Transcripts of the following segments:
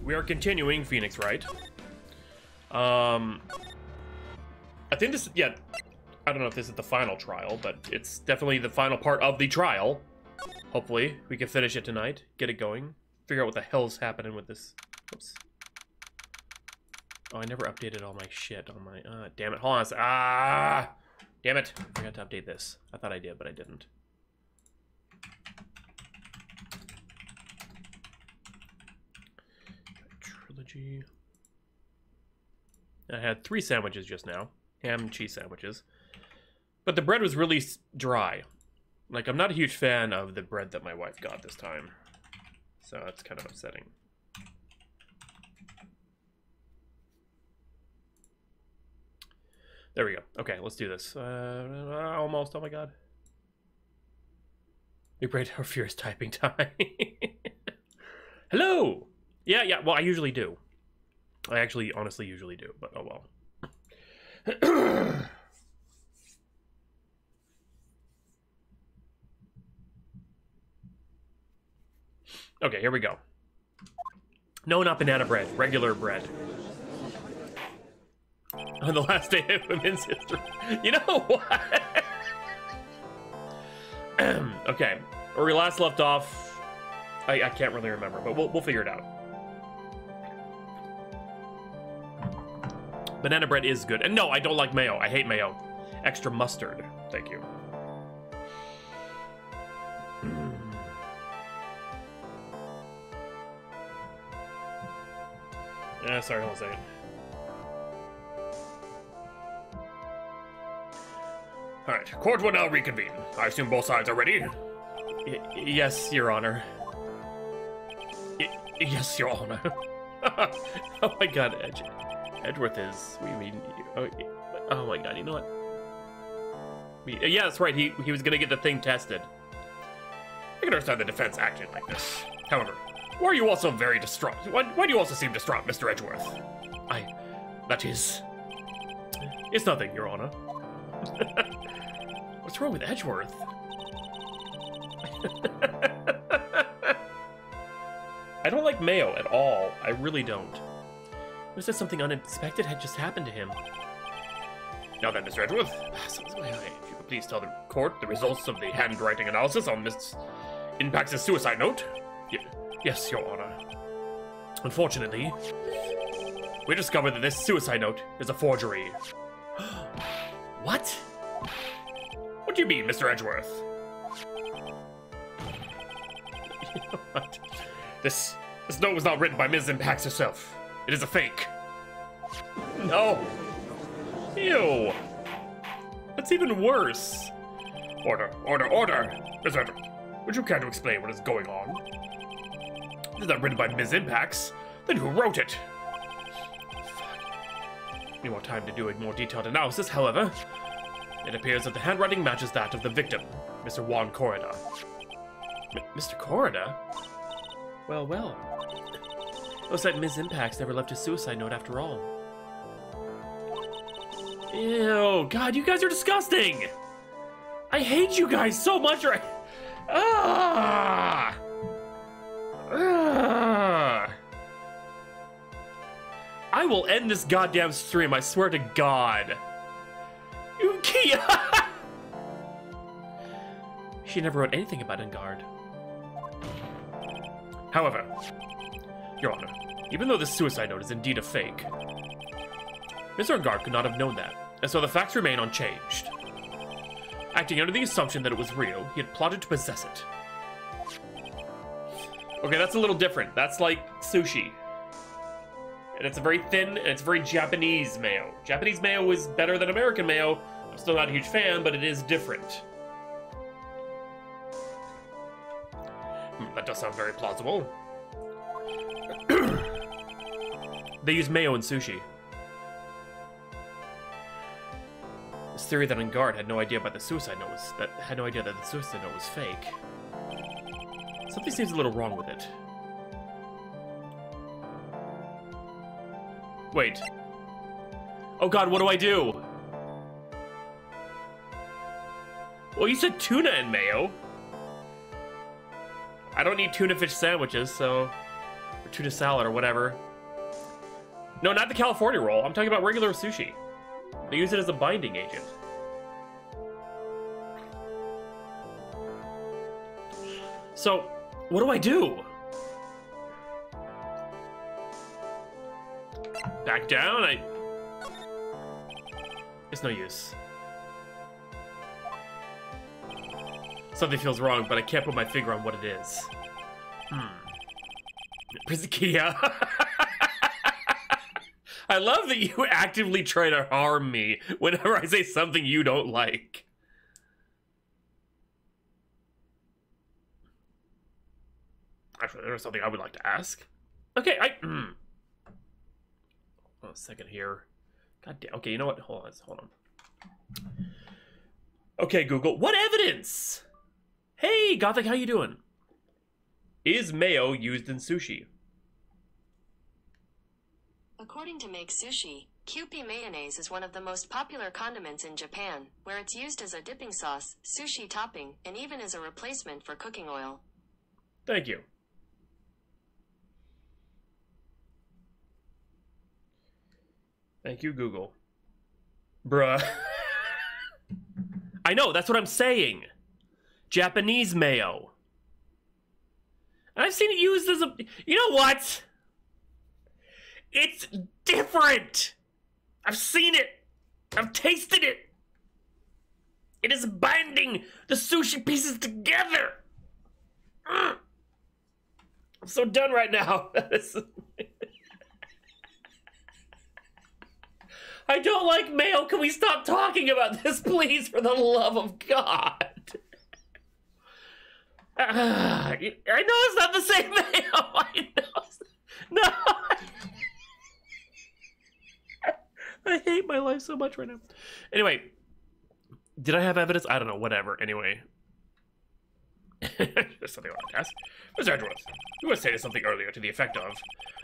we are continuing Phoenix Wright. I think this, yeah, I don't know if this is the final trial, but it's definitely the final part of the trial. Hopefully, we can finish it tonight, get it going, figure out what the hell's happening with this. Oops. Oh, I never updated all my shit on my, damn it, hold on, damn it, I forgot to update this. I thought I did, but I didn't. Trilogy. I had 3 sandwiches just now, ham and cheese sandwiches, but the bread was really dry. Like, I'm not a huge fan of the bread that my wife got this time, so that's kind of upsetting. There we go. Okay, let's do this. Almost. Oh my god. We break our fierce typing time. Hello. Yeah. Well, I usually do. I actually, honestly, usually do. But oh well. Okay, here we go. No, not banana bread. Regular bread. On the last day of women's history. You know what? Okay, where we last left off, I can't really remember, but we'll figure it out. Banana bread is good. And no, I don't like mayo. I hate mayo. Extra mustard. Thank you. Sorry, hold on a second. Alright, court will now reconvene. I assume both sides are ready? Yes, Your Honor. Yes, Your Honor. Oh my god, Edgeworth is... We mean... Oh my god, you know what? Yeah, that's right, he was gonna get the thing tested. I can understand the defense acting like this. However, why are you also very distraught? Why do you also seem distraught, Mr. Edgeworth? That is... It's nothing, Your Honor. What's wrong with Edgeworth? I don't like mayo at all. I really don't. It was just something unexpected had just happened to him. Now then, Mr. Edgeworth, if you could please tell the court the results of the handwriting analysis on Miss Impax's suicide note. Yes, Your Honor. Unfortunately, we discovered that this suicide note is a forgery. What? What do you mean, Mr. Edgeworth? You know what? This note was not written by Ms. Impax herself. It is a fake. No. Ew. That's even worse. Order. Mr. Edgeworth, would you care to explain what is going on? It is not written by Ms. Impax. Then who wrote it? Fuck. Need more time to do a more detailed analysis, however. It appears that the handwriting matches that of the victim, Mr. Juan Corrida. Mr. Corrida? Well. Looks like Ms. Impax never left a suicide note after all. Ew, God, you guys are disgusting! I hate you guys so much right... I will end this goddamn stream, I swear to God. You Kia! She never wrote anything about Engard. However, Your Honor, even though this suicide note is indeed a fake, Mr. Engard could not have known that, and so the facts remain unchanged. Acting under the assumption that it was real, he had plotted to possess it. Okay, that's a little different. That's like sushi. And it's a very thin, and it's very Japanese mayo. Japanese mayo is better than American mayo. I'm still not a huge fan, but it is different. That does sound very plausible. They use mayo in sushi. This theory that Engard had no idea about the suicide note was fake. Something seems a little wrong with it. Wait. Oh god, what do I do? Well, you said tuna and mayo. I don't need tuna fish sandwiches, so Or tuna salad or whatever. No, not the California roll. I'm talking about regular sushi. They use it as a binding agent. So, what do I do? Back down? It's no use. Something feels wrong, but I can't put my finger on what it is. Kia. I love that you actively try to harm me whenever I say something you don't like. Actually, there's something I would like to ask. Okay, oh, a second here. God damn. Okay, you know what? Hold on. Okay, Google. What evidence? Hey, Gothic, how you doing? Is mayo used in sushi? According to Make Sushi, Kewpie mayonnaise is one of the most popular condiments in Japan, where it's used as a dipping sauce, sushi topping, and even as a replacement for cooking oil. Thank you. Thank you, Google. Bruh. I know, that's what I'm saying. Japanese mayo. And I've seen it used as a... You know what? It's different. I've seen it. I've tasted it. It is binding the sushi pieces together. I'm so done right now. I don't like mayo. Can we stop talking about this, please, for the love of God? I know it's not the same mayo. I know. No. I hate my life so much right now. Anyway, did I have evidence? I don't know. Whatever. Anyway. There's something I want to ask. Mr. Edgeworth, you were saying something earlier to the effect of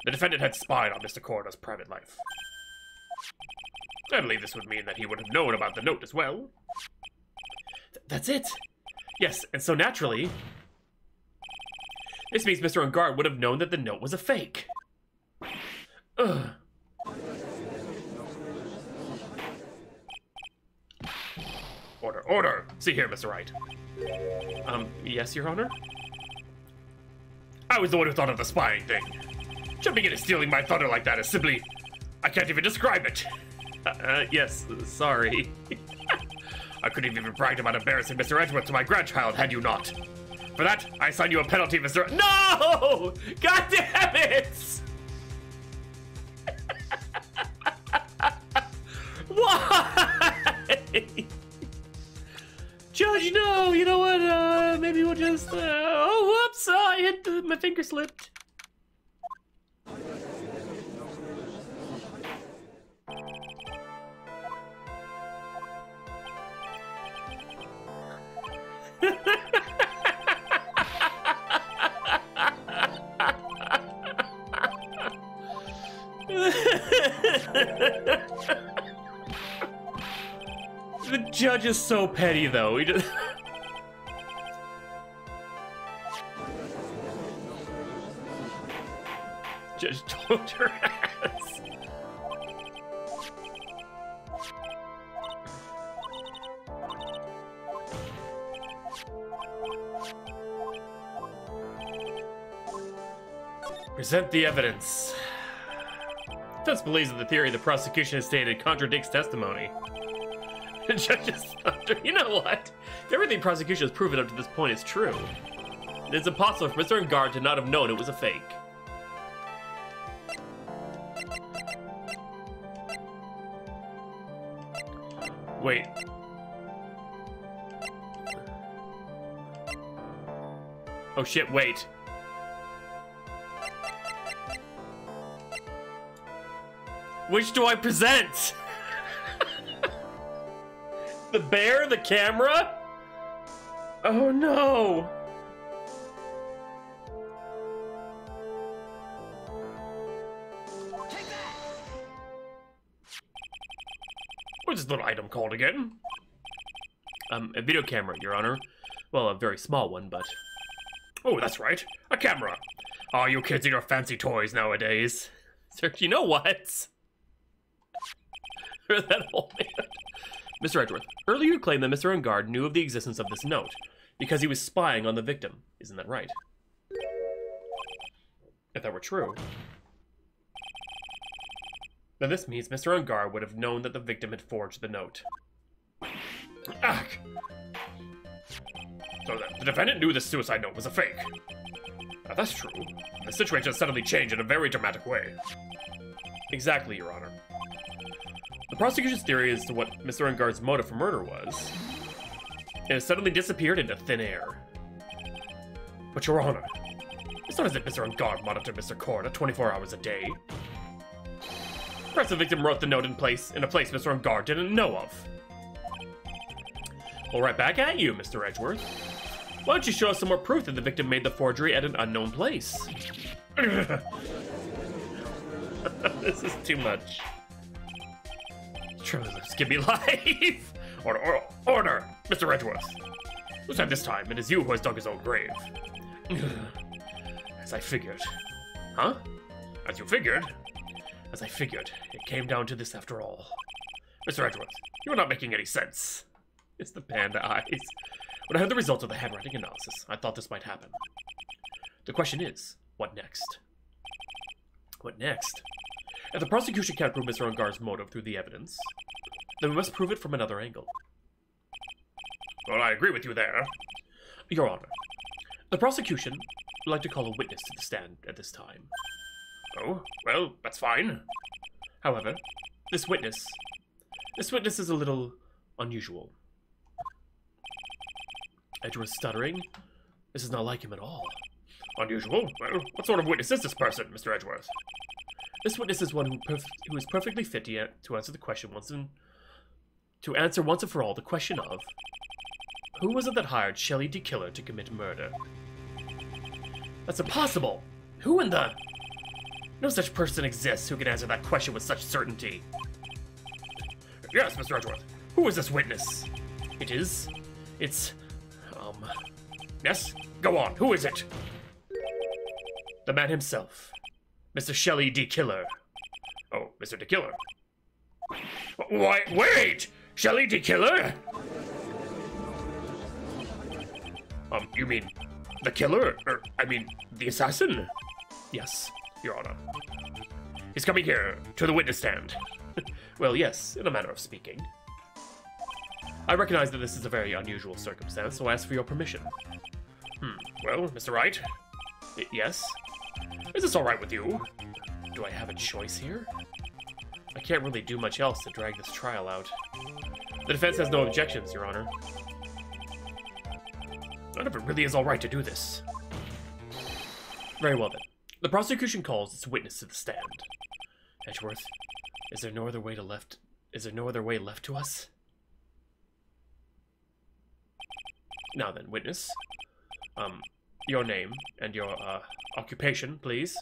the defendant had spied on Mr. Coroner's private life. I believe this would mean that he would have known about the note as well. That's it. Yes, and so naturally, this means Mr. Ungard would have known that the note was a fake. Ugh. Order. See here, Mr. Wright. Yes, Your Honor? I was the one who thought of the spying thing. Jumping in and stealing my thunder like that is simply... I can't even describe it. Yes, sorry. I couldn't have even bragged about embarrassing Mr. Edgeworth to my grandchild had you not. For that, I assign you a penalty, Mr. No! God damn it! Why? Judge, no! You know what? Maybe we'll just... oh, whoops! Oh, I hit my finger slipped. The judge is so petty, though. He just... Judge told her ass. Present the evidence. Defense believes that the theory the prosecution has stated contradicts testimony. The judge's thunder. You know what? If everything prosecution has proven up to this point is true, it's impossible for Mr. Ungard to not have known it was a fake. Wait. Oh shit, wait. Which do I present? The bear? The camera? Oh no! What's this little item called again? A video camera, Your Honor. Well, a very small one, but... Oh, that's right. A camera. Oh, you kids and your fancy toys nowadays. You know what? That whole man. Mr. Edgeworth, earlier you claimed that Mr. Ungard knew of the existence of this note because he was spying on the victim. Isn't that right? If that were true, then this means Mr. Ungard would have known that the victim had forged the note. Ah! So the defendant knew the suicide note was a fake. Now that's true. The situation suddenly changed in a very dramatic way. Exactly, Your Honor. The prosecution's theory as to what Mr. Ungard's motive for murder was, it has suddenly disappeared into thin air. But, Your Honor, it's not as if Mr. Ungard monitored Mr. Korda 24 hours a day. Perhaps the victim wrote the note in a place Mr. Ungard didn't know of. Well, right back at you, Mr. Edgeworth. Why don't you show us some more proof that the victim made the forgery at an unknown place? This is too much. Trilogy, give me life! Order, Mr. Edgeworth. Who's at this time? It is you who has dug his own grave. As I figured. Huh? As you figured? As I figured. It came down to this after all. Mr. Edgeworth, you are not making any sense. It's the panda eyes. When I heard the results of the handwriting analysis, I thought this might happen. The question is, what next? What next? If the prosecution can't prove Mr. Ungard's motive through the evidence, then we must prove it from another angle. Well, I agree with you there. Your Honor, the prosecution would like to call a witness to the stand at this time. Oh, well, that's fine. However, this witness is a little unusual. Edgeworth stuttering. This is not like him at all. Unusual? Well, what sort of witness is this person, Mr. Edgeworth? This witness is one who is perfectly fit to answer the question once and for all the question of who was it that hired Shelley D. Killer to commit murder? That's impossible! Who in the... No such person exists who can answer that question with such certainty. Yes, Mr. Edgeworth. Who is this witness? Yes? Go on. Who is it? The man himself. Mr. Shelley D. Killer. Oh, Mr. D. Killer. Why, wait! Shelley D. Killer? You mean the killer? The assassin? Yes, Your Honor. He's coming here, to the witness stand. Well, yes, in a manner of speaking. I recognize that this is a very unusual circumstance, so I ask for your permission. Well, Mr. Wright? Yes? Is this alright with you? Do I have a choice here? I can't really do much else to drag this trial out. The defense has no objections, Your Honor. None of it really is alright to do this. Very well then. The prosecution calls its witness to the stand. Edgeworth, is there no other way left to us? Now then, witness. Your name and your, occupation, please.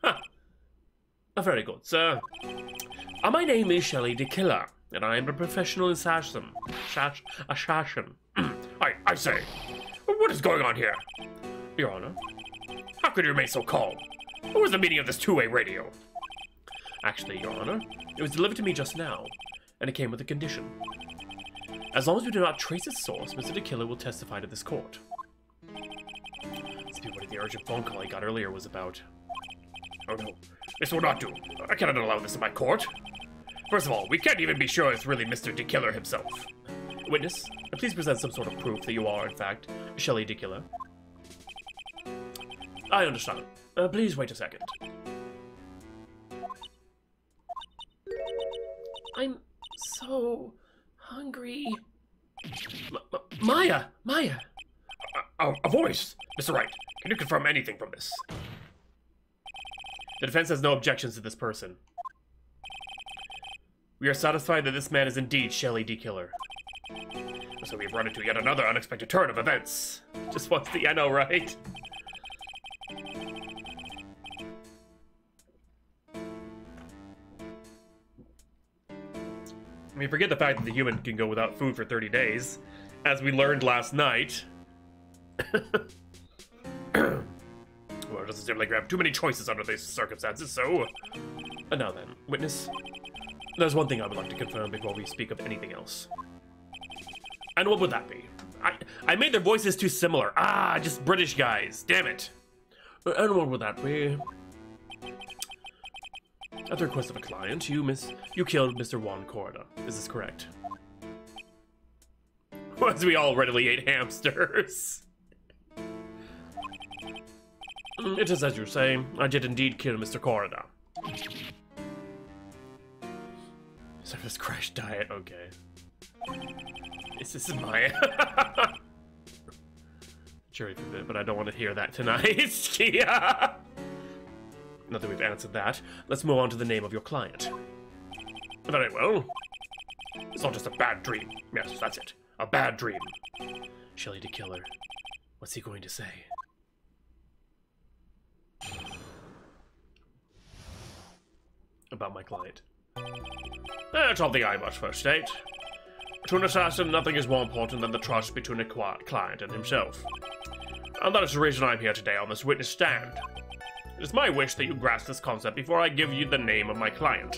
Huh. Very good, sir. My name is Shelley D. Killer, and I am a professional assassin. I say, what is going on here? Your Honor. How could you remain so calm? What was the meaning of this two-way radio? Actually, Your Honor, it was delivered to me just now, and it came with a condition. As long as we do not trace its source, Mr. D. Killer will testify to this court. Let's see what the urgent phone call I got earlier was about. Oh no, this will not do. I cannot allow this in my court. First of all, we can't even be sure it's really Mr. D. Killer himself. Witness, please present some sort of proof that you are, in fact, Shelley D. Killer. I understand. Please wait a second. I'm so hungry. Maya! A voice! Mr. Wright, can you confirm anything from this? The defense has no objections to this person. We are satisfied that this man is indeed Shelley D. Killer. So we've run into yet another unexpected turn of events. Just wants the NO, right? I mean, forget the fact that the human can go without food for 30 days, as we learned last night. doesn't seem like you have too many choices under these circumstances, so... And now then, witness, there's one thing I would like to confirm before we speak of anything else. And what would that be? I made their voices too similar. Ah, just British guys. Damn it. And what would that be? At the request of a client, you killed Mr. Juan Corda. Is this correct? As we all readily ate hamsters. It is as you say. I did indeed kill Mr. Corda. Service crash diet. Okay. This is my... Cherry for a bit, but I don't want to hear that tonight. Kia! Now that we've answered that, let's move on to the name of your client. Very well. It's not just a bad dream. Yes, that's it. A bad dream. Shelly the killer. What's he going to say? About my client. That's something I must first state. To an assassin, nothing is more important than the trust between a client and himself. And that is the reason I'm here today on this witness stand. It is my wish that you grasp this concept before I give you the name of my client.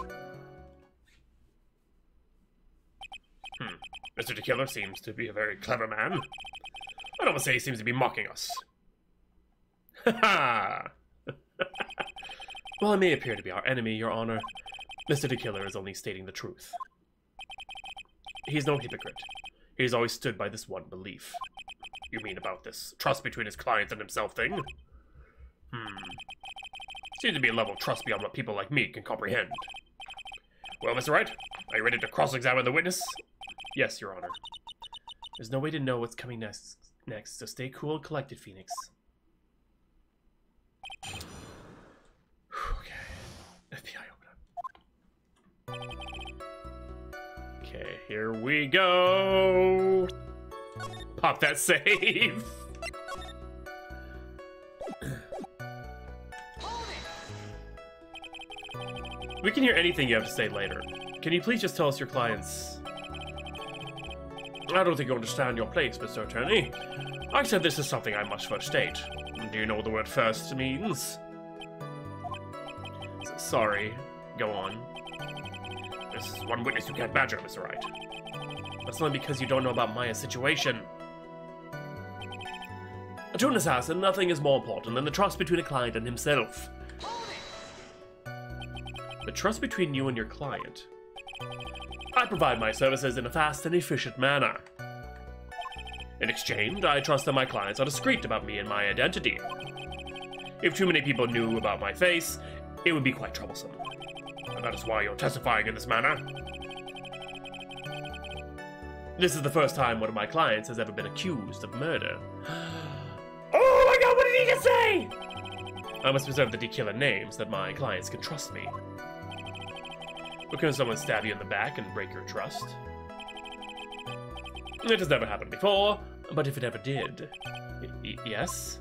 Mr. the Killer seems to be a very clever man. I'd almost say he seems to be mocking us. Ha While I may appear to be our enemy, Your Honor, Mr. the Killer is only stating the truth. He's no hypocrite. He's always stood by this one belief. You mean about this trust between his client and himself thing? Seems to be a level of trust beyond what people like me can comprehend. Well, Mr. Wright, are you ready to cross-examine the witness? Yes, Your Honor. There's no way to know what's coming next, so stay cool and collected, Phoenix. Okay. FBI open up. Okay, here we go. Pop that save. We can hear anything you have to say later. Can you please just tell us your client's... I don't think you understand your place, Mr. Attorney. I said this is something I must first state. Do you know what the word first means? Sorry. Go on. This is one witness you can't badger, Mr. Wright. That's only because you don't know about Maya's situation. To an assassin, nothing is more important than the trust between a client and himself. The trust between you and your client. I provide my services in a fast and efficient manner. In exchange, I trust that my clients are discreet about me and my identity. If too many people knew about my face, it would be quite troublesome. And that is why you're testifying in this manner. This is the first time one of my clients has ever been accused of murder. Oh my god, what did he just say? I must preserve the killer names that my clients can trust me. But can someone stab you in the back and break your trust? It has never happened before, but if it ever did, yes?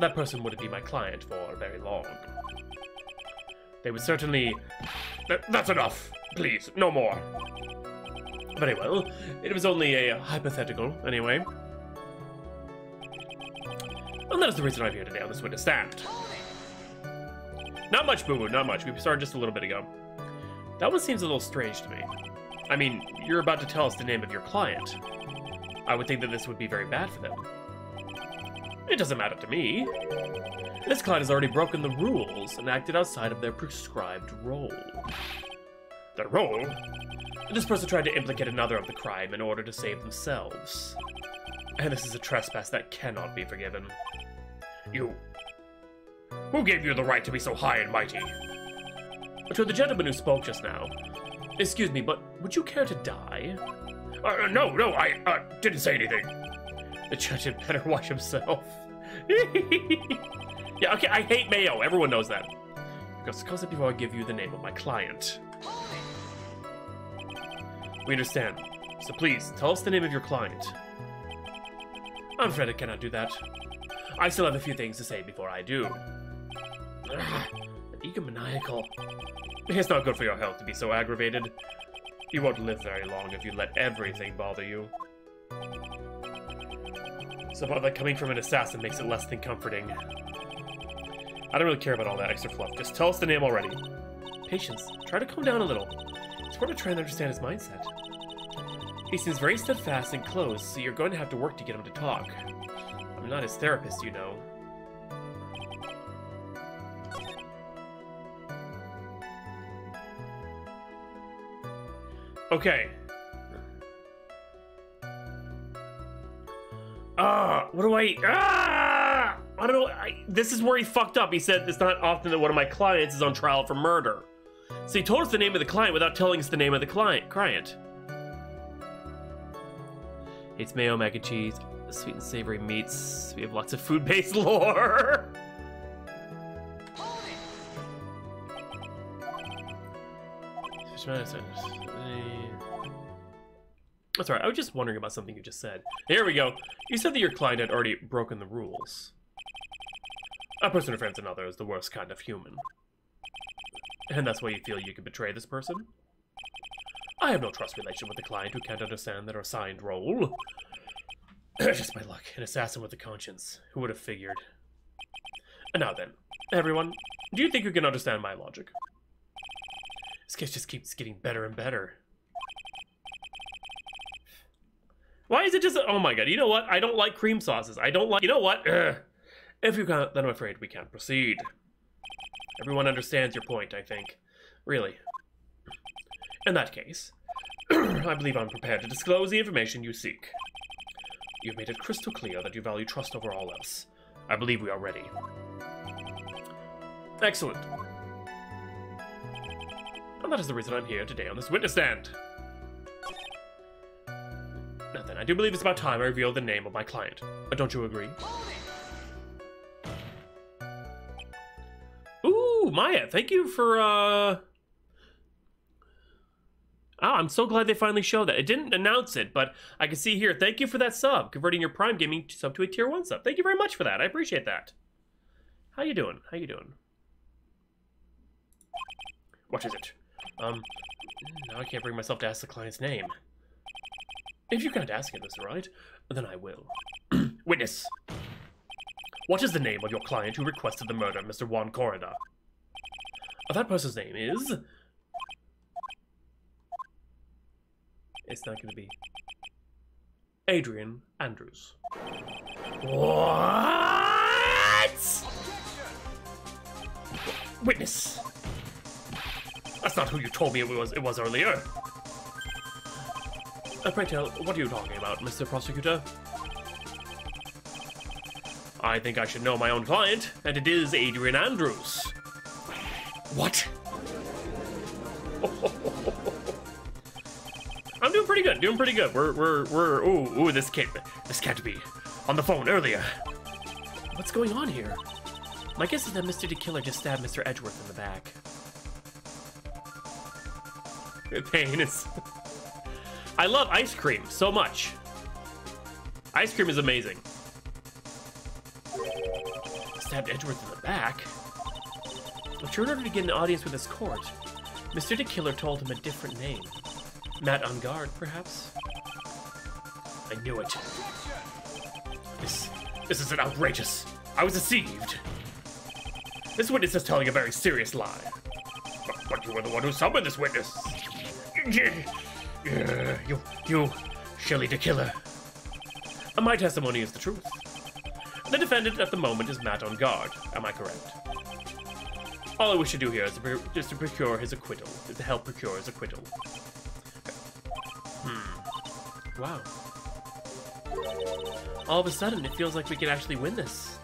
That person wouldn't be my client for very long. They would certainly... That's enough! Please, no more! Very well, it was only a hypothetical, anyway. And that is the reason I'm here today on this witness stand. Not much, boo-boo, not much. We started just a little bit ago. That one seems a little strange to me. I mean, you're about to tell us the name of your client. I would think that this would be very bad for them. It doesn't matter to me. This client has already broken the rules and acted outside of their prescribed role. Their role? This person tried to implicate another of the crime in order to save themselves. And this is a trespass that cannot be forgiven. You... Who gave you the right to be so high and mighty? To the gentleman who spoke just now, excuse me, but would you care to die? No, I didn't say anything. The judge had better watch himself. Yeah, okay, I hate mayo. Everyone knows that. Discuss it before I give you the name of my client. We understand. So please, tell us the name of your client. I'm afraid I cannot do that. I still have a few things to say before I do. Egomaniacal. It's not good for your health to be so aggravated. You won't live very long if you let everything bother you. So about that coming from an assassin makes it less than comforting. I don't really care about all that extra fluff. Just tell us the name already. Patience. Try to calm down a little. It's important to try and understand his mindset. He seems very steadfast and close, so you're going to have to work to get him to talk. I'm not his therapist, you know. Okay. What do I don't know. This is where he fucked up. He said it's not often that one of my clients is on trial for murder. So he told us the name of the client without telling us the name of the client. It's mayo, mac and cheese, sweet and savory meats. We have lots of food-based lore. That's all right. I was just wondering about something you just said. Here we go. You said that your client had already broken the rules. A person who offends another is the worst kind of human. And that's why you feel you can betray this person? I have no trust relation with the client who can't understand their assigned role. Just my luck. An assassin with a conscience. Who would have figured? And now then, everyone, do you think you can understand my logic? This case just keeps getting better and better. Why is it just... Oh my god, you know what? I don't like cream sauces. I don't like... You know what? If you can't, then I'm afraid we can't proceed. Everyone understands your point, I think. Really. In that case, I believe I'm prepared to disclose the information you seek. You've made it crystal clear that you value trust over all else. I believe we are ready. Excellent. And that is the reason I'm here today on this witness stand. Now then, I do believe it's about time I reveal the name of my client. Don't you agree? Ooh, Maya, thank you for, Oh, I'm so glad they finally showed that. It didn't announce it, but I can see here, thank you for that sub, converting your Prime Gaming sub to a Tier 1 sub. Thank you very much for that. I appreciate that. How you doing? How you doing? What is it? Now I can't bring myself to ask the client's name. If you can't ask it, Mr. Wright, then I will. Witness. What is the name of your client who requested the murder of Mr. Juan Corrida? That person's name is... It's not going to be... Adrian Andrews. What? Witness. That's not who you told me it was earlier. Pray tell, what are you talking about, Mr. Prosecutor? I think I should know my own client, and it is Adrian Andrews. What? I'm doing pretty good, ooh, this can't be. On the phone earlier. What's going on here? My guess is that Mr. the Killer just stabbed Mr. Edgeworth in the back. Pain is... I love ice cream so much. Ice cream is amazing. Stabbed Edgeworth in the back? But in order to get an audience with his court, Mr. the Killer told him a different name. Matt on guard, perhaps? I knew it. This isn't outrageous. I was deceived. This witness is telling a very serious lie. But you were the one who summoned this witness. You, Shelley the Killer. My testimony is the truth. The defendant at the moment is Matt on guard. Am I correct? All I wish to do here is to procure his acquittal. To help procure his acquittal. Wow. All of a sudden, it feels like we can actually win this.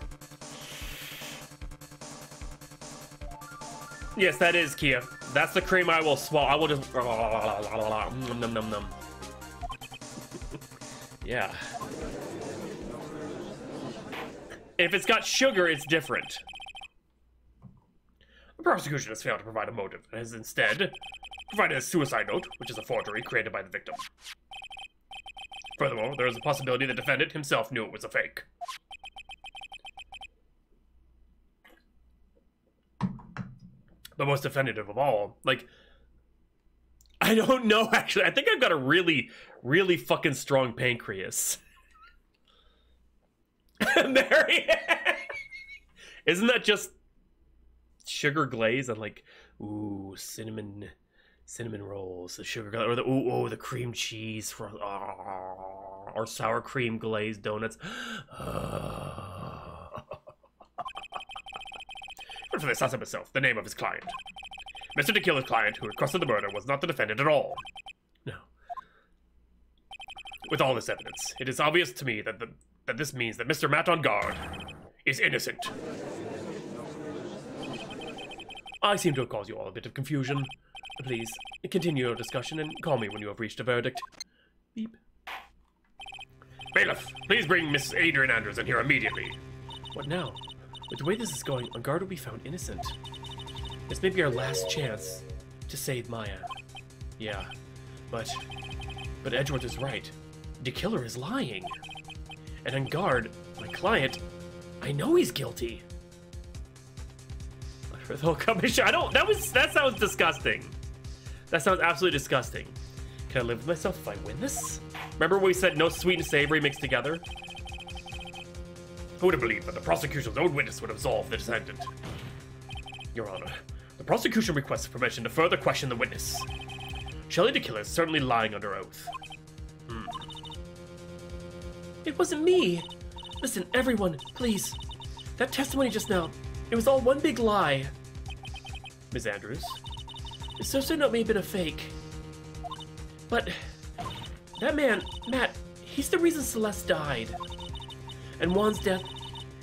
Yes, that is Kia. That's the cream I will swallow. I will just... Num, num, num, num. Yeah. If it's got sugar, it's different. The prosecution has failed to provide a motive and has instead provided a suicide note, which is a forgery created by the victim. Furthermore, there is a possibility the defendant himself knew it was a fake. The most definitive of all, like, I don't know, actually. I think I've got a really, really fucking strong pancreas. Mary, isn't that just sugar glaze and like, ooh, cinnamon rolls, the sugar glaze, or the the cream cheese for or sour cream glazed donuts. But for this, ask himself the name of his client. Mr. DeKiller's client, who requested the murder, was not the defendant at all. No. With all this evidence, it is obvious to me that this means that Mr. Matt on guard is innocent. I seem to have caused you all a bit of confusion. Please, continue your discussion and call me when you have reached a verdict. Beep. Bailiff, please bring Miss Adrian Andrews in here immediately. What now? With the way this is going, on guard will be found innocent. This may be our last chance to save Maya. Yeah, but Edgeworth is right. DeKiller is lying. And on guard, my client, I know he's guilty. They'll come and that sounds disgusting. That sounds absolutely disgusting. Can I live with myself if I win this? Remember when we said no sweet and savory mixed together? Who would have believed that the prosecution's own witness would absolve the defendant? Your Honor, the prosecution requests permission to further question the witness. Shelley DeKiller is certainly lying under oath. It wasn't me. Listen, everyone, please. That testimony just now, it was all one big lie. Ms. Andrews, the social note may have been a fake. But that man, Matt, he's the reason Celeste died. And Juan's death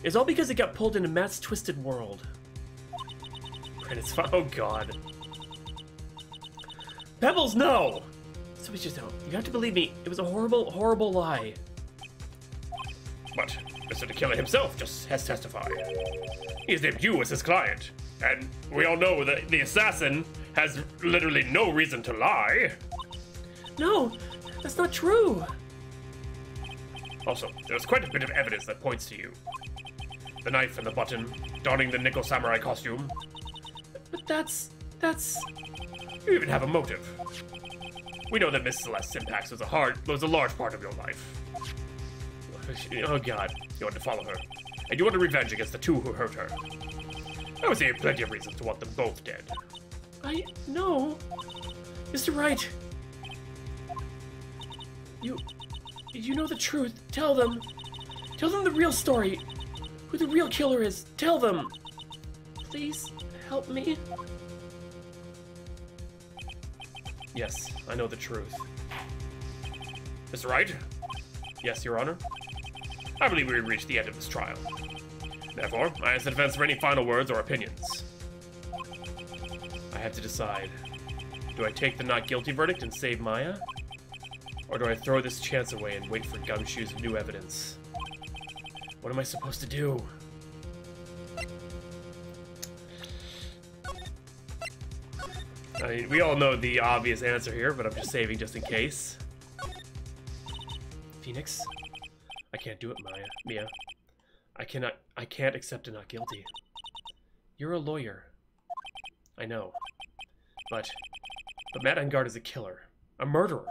is all because it got pulled into Matt's twisted world. Oh God. Pebbles, no! So we just don't. You have to believe me, it was a horrible, horrible lie. But Mr. DeKiller himself just has testified. He has named you as his client. And we all know that the assassin has literally no reason to lie. No, that's not true. Also, there's quite a bit of evidence that points to you. The knife and the button, donning the nickel samurai costume. But that's... You even have a motive. We know that Miss Celeste's impacts was a large part of your life. Oh God, you want to follow her. And you want to revenge against the two who hurt her. I would say you have plenty of reasons to want them both dead. No. Mr. Wright. You know the truth. Tell them. Tell them the real story. Who the real killer is. Tell them. Please, help me. Yes, I know the truth. Mr. Wright? Yes, Your Honor? I believe we reached the end of this trial. Therefore, I ask the defense for any final words or opinions. I have to decide. Do I take the not guilty verdict and save Maya? Or do I throw this chance away and wait for Gumshoe's new evidence? What am I supposed to do? I mean, we all know the obvious answer here, but I'm just saving just in case. Phoenix? I can't do it, Mia. I can't accept a not guilty. You're a lawyer. I know. But Matt Engard is a killer. A murderer.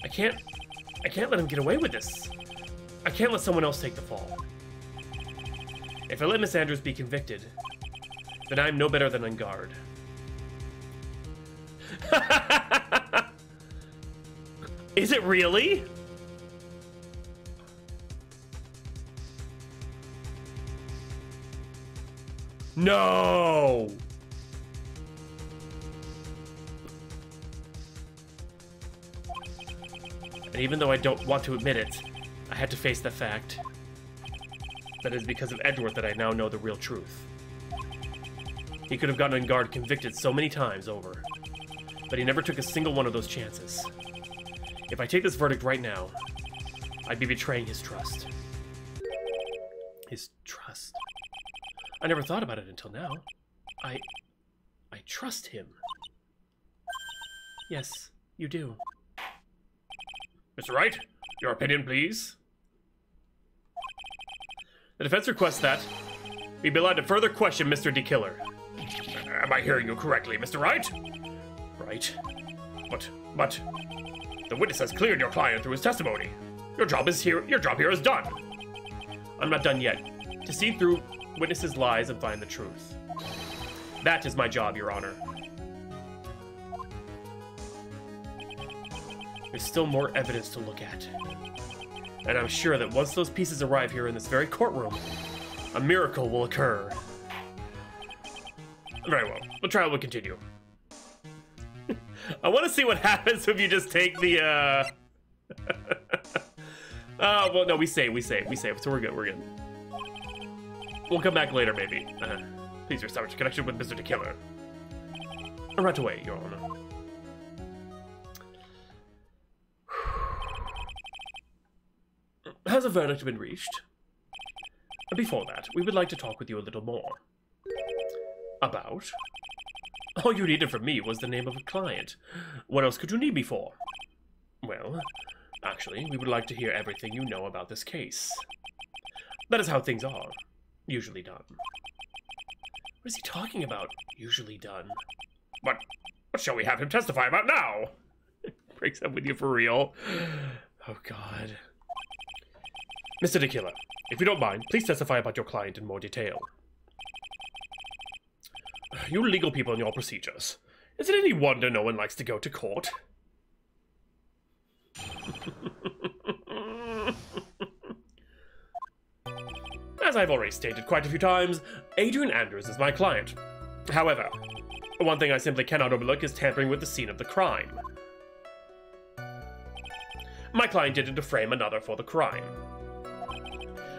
I can't let him get away with this. I can't let someone else take the fall. If I let Miss Andrews be convicted, then I'm no better than Engard. Is it really? No! And even though I don't want to admit it, I had to face the fact that it is because of Edgeworth that I now know the real truth. He could have gotten Engard convicted so many times over, but he never took a single one of those chances. If I take this verdict right now, I'd be betraying his trust. His trust? I never thought about it until now. I trust him. Yes, you do. Mr. Wright, your opinion, please. The defense requests that we be allowed to further question Mr. DeKiller. Am I hearing you correctly, Mr. Wright? Right. But the witness has cleared your client through his testimony. Your job here is done. I'm not done yet. To see through witnesses' lies and find the truth. That is my job, Your Honor. There's still more evidence to look at. And I'm sure that once those pieces arrive here in this very courtroom, a miracle will occur. Very well. The trial will continue. I want to see what happens if you just take the, well, no, we save, so we're good. We'll come back later, maybe. Please establish a connection with Mr. Tequila. Right away, Your Honor. Has a verdict been reached? Before that, we would like to talk with you a little more. About? All you needed from me was the name of a client. What else could you need me for? Well, actually, we would like to hear everything you know about this case. That is how things are, usually done. What is he talking about, usually done? What shall we have him testify about now? Breaks up with you for real. Oh, God. Mr. Tequila, if you don't mind, please testify about your client in more detail. You legal people and your procedures. Is it any wonder no one likes to go to court? As I've already stated quite a few times, Adrian Andrews is my client. However, one thing I simply cannot overlook is tampering with the scene of the crime. My client didn't defame another for the crime.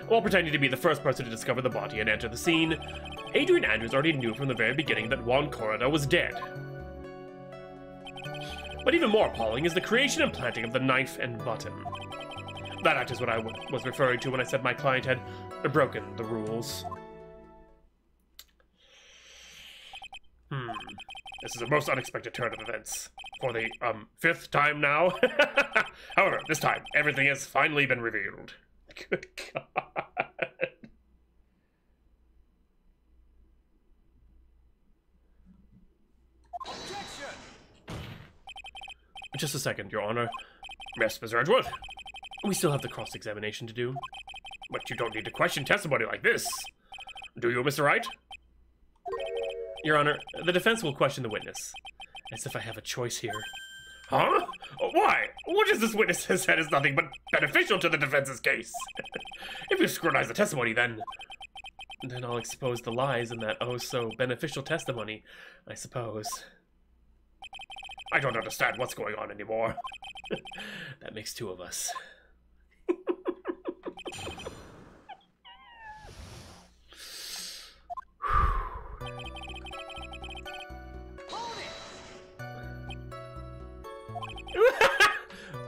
While pretending to be the first person to discover the body and enter the scene, Adrian Andrews already knew from the very beginning that Juan Corrado was dead. But even more appalling is the creation and planting of the knife and button. That act is what I was referring to when I said my client had broken the rules. This is a most unexpected turn of events. For the, 5th time now. However, this time, everything has finally been revealed. Good God. Objection! Just a second, Your Honor. Yes, Mr. Edgeworth. We still have the cross-examination to do. But you don't need to question testimony like this. Do you, Mr. Wright? Your Honor, the defense will question the witness. As if I have a choice here. Huh? Why? What has this witness has said is nothing but beneficial to the defense's case? If you scrutinize the testimony, then I'll expose the lies in that oh-so-beneficial testimony, I suppose. I don't understand what's going on anymore. That makes 2 of us.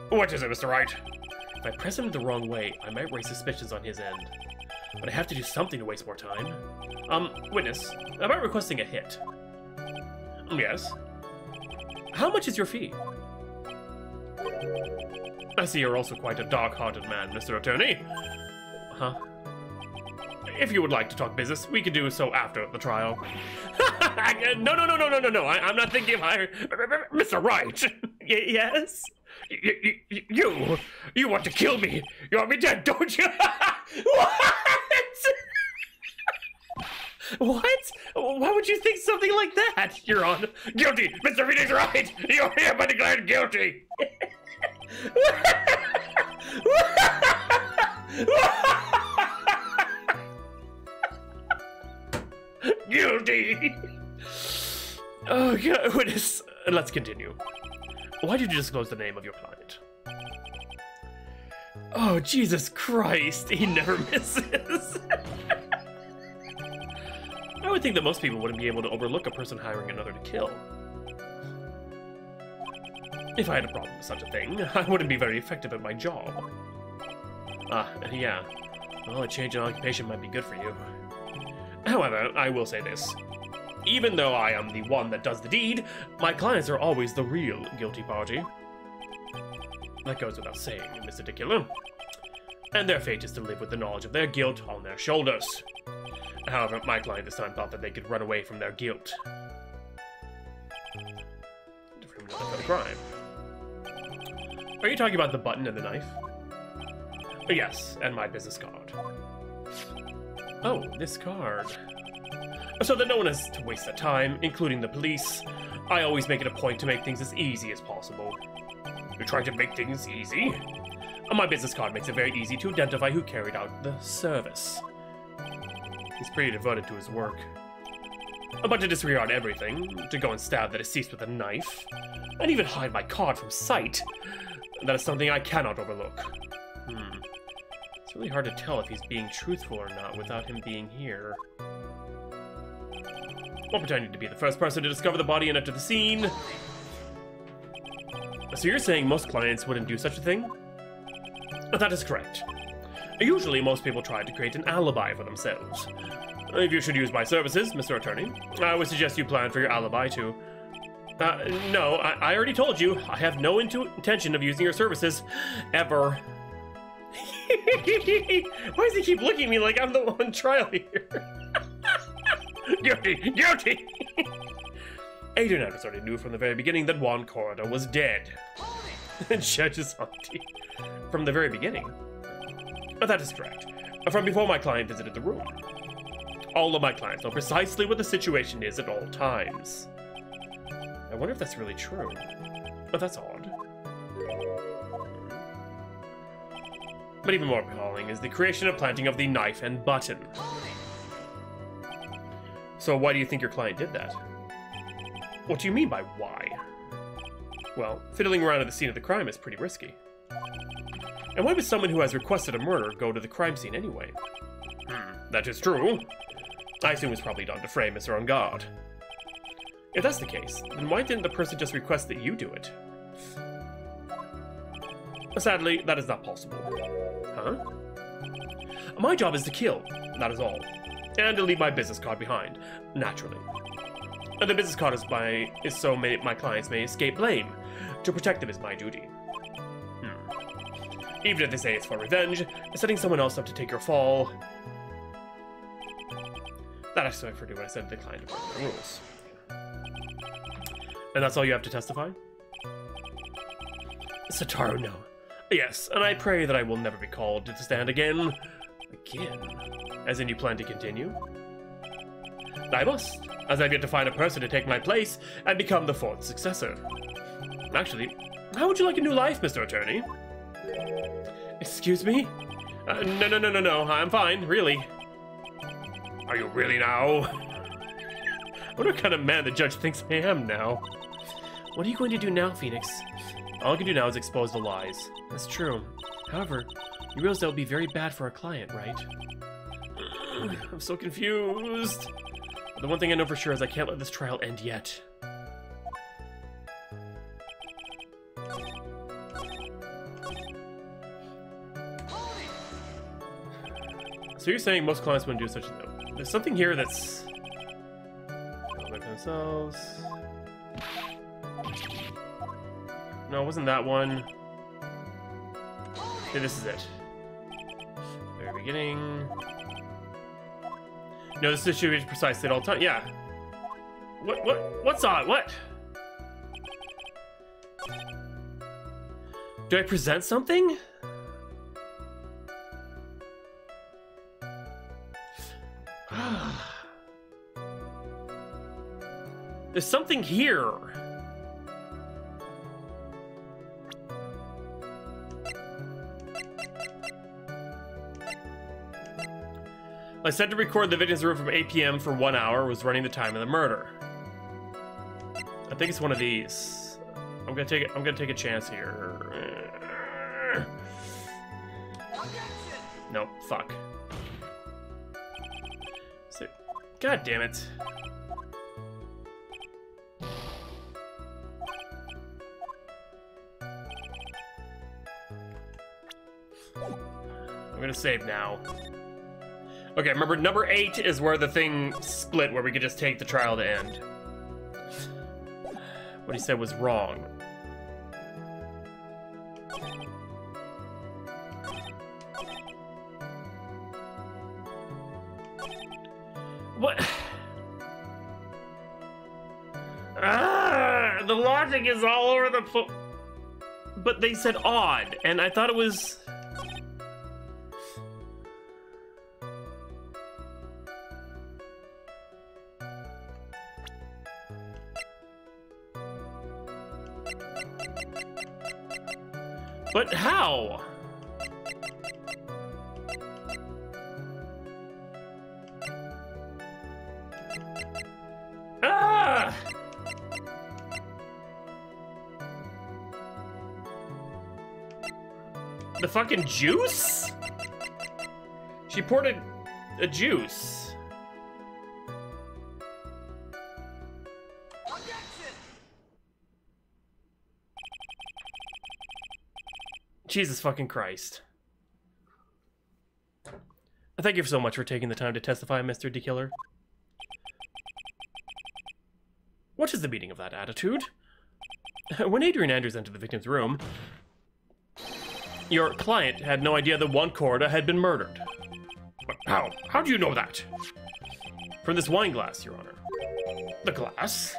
What is it, Mr. Wright? If I press him the wrong way, I might raise suspicions on his end. But I have to do something to waste more time. Witness, about requesting a hit. Yes? How much is your fee? I see you're also quite a dark-hearted man, Mr. Attorney. Huh? If you would like to talk business, we can do so after the trial. No, I'm not thinking of higher... Mr. Wright! Yes? You want to kill me? You want me dead, don't you? What? Why would you think something like that, Your Honor? Guilty! Mr. Phoenix Wright! You're hereby declared guilty! Guilty! Oh, God, witness. Let's continue. Why did you disclose the name of your client? Oh, Jesus Christ, he never misses. I would think that most people wouldn't be able to overlook a person hiring another to kill. If I had a problem with such a thing, I wouldn't be very effective at my job. Yeah. Well, a change in occupation might be good for you. However, I will say this. Even though I am the one that does the deed, my clients are always the real guilty party. That goes without saying, Mr. Tequila. And their fate is to live with the knowledge of their guilt on their shoulders. However, my client this time thought that they could run away from their guilt. For the crime. Are you talking about the button and the knife? Yes, and my business card. Oh, this card. So that no one has to waste their time, including the police. I always make it a point to make things as easy as possible. You're trying to make things easy? My business card makes it very easy to identify who carried out the service. He's pretty devoted to his work. But to disregard everything, to go and stab the deceased with a knife, and even hide my card from sight, that is something I cannot overlook. It's really hard to tell if he's being truthful or not without him being here. While pretending to be the first person to discover the body and enter the scene. So you're saying most clients wouldn't do such a thing? That is correct. Usually, most people try to create an alibi for themselves. If you should use my services, Mr. Attorney, I would suggest you plan for your alibi too. No, I already told you, I have no intention of using your services, ever. Why does he keep looking at me like I'm the one on trial here? Guilty! Guilty! Adrian Adams already knew from the very beginning that Juan Corridor was dead. Judge's auntie. From the very beginning? That is correct. From before my client visited the room. All of my clients know precisely what the situation is at all times. I wonder if that's really true. But that's odd. But even more appalling is the creation and planting of the knife and button. So why do you think your client did that? What do you mean by why? Well, fiddling around at the scene of the crime is pretty risky. And why would someone who has requested a murder go to the crime scene anyway? That is true. I assume it's probably done to frame Mr. On Guard. If that's the case, then why didn't the person just request that you do it? Sadly, that is not possible. Huh? My job is to kill, that is all. And to leave my business card behind, naturally. And the business card is so my clients may escape blame. To protect them is my duty. Even if they say it's for revenge, setting someone else up to take your fall. That actually I forget what I said, declined to break the rules. And that's all you have to testify? Satoru, no. Yes, and I pray that I will never be called to stand again. Again? As in you plan to continue? I must, as I've yet to find a person to take my place and become the fourth successor. Actually, how would you like a new life, Mr. Attorney? Excuse me? No, I'm fine, really. Are you really now? What kind of man the judge thinks I am now? What are you going to do now, Phoenix? All I can do now is expose the lies. That's true. However, you realize that would be very bad for our client, right? I'm so confused. The one thing I know for sure is I can't let this trial end yet. So you're saying most clients wouldn't do such a thing? There's something here that's... Look at themselves. No, it wasn't that one. Okay, this is it. Very beginning. No, this is situation precisely at all times. Yeah. What's on? What? Do I present something? There's something here. I said to record the victim's room from 8 p.m. for 1 hour was running the time of the murder. I think it's one of these. I'm gonna take a chance here. No, fuck. So, God damn it. I'm gonna save now. Okay, remember, number 8 is where the thing split, where we could just take the trial to end. What he said was wrong. What? The logic is all over the but they said odd, and I thought it was... But how? Ah! The fucking juice? She poured a juice. Jesus fucking Christ. Thank you so much for taking the time to testify, Mr. D-Killer. What is the meaning of that attitude? When Adrian Andrews entered the victim's room, your client had no idea that Juan Corda had been murdered. How? How do you know that? From this wine glass, Your Honor. The glass?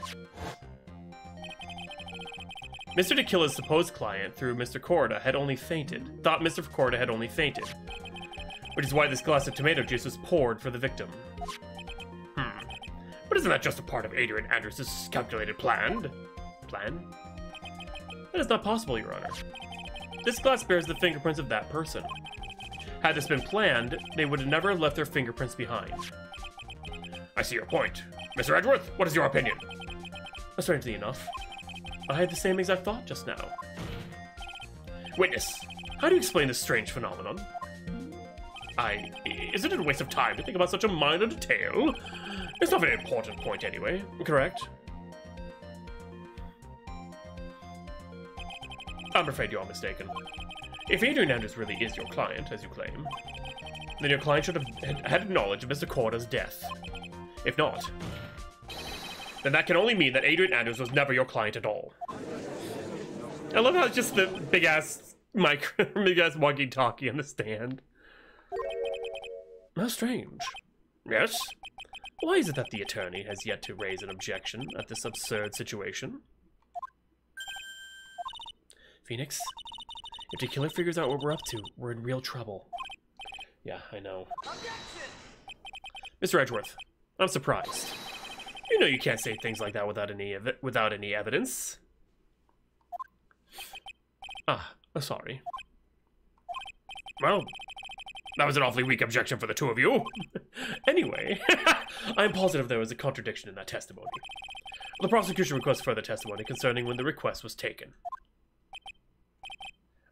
Mr. DeKilla's supposed client, through Mr. Corda, thought Mr. Corda had only fainted, which is why this glass of tomato juice was poured for the victim. But isn't that just a part of Adrian Andrews' calculated plan? Plan? That is not possible, Your Honor. This glass bears the fingerprints of that person. Had this been planned, they would have never left their fingerprints behind. I see your point. Mr. Edgeworth, what is your opinion? Strangely enough, I had the same exact thought just now. Witness, how do you explain this strange phenomenon? Isn't it a waste of time to think about such a minor detail? It's not a very important point anyway, correct? I'm afraid you are mistaken. If Adrian Andrews really is your client, as you claim, then your client should have had knowledge of Mr. Corda's death. If not, then that can only mean that Adrian Andrews was never your client at all. I love how it's just the big-ass big-ass walkie-talkie on the stand. How strange. Yes? Why is it that the attorney has yet to raise an objection at this absurd situation? Phoenix, if the killer figures out what we're up to, we're in real trouble. Yeah, I know. Mr. Edgeworth, I'm surprised. You know you can't say things like that without any evidence. Sorry. Well, that was an awfully weak objection for the two of you. Anyway, I'm positive there was a contradiction in that testimony. The prosecution requests further testimony concerning when the request was taken.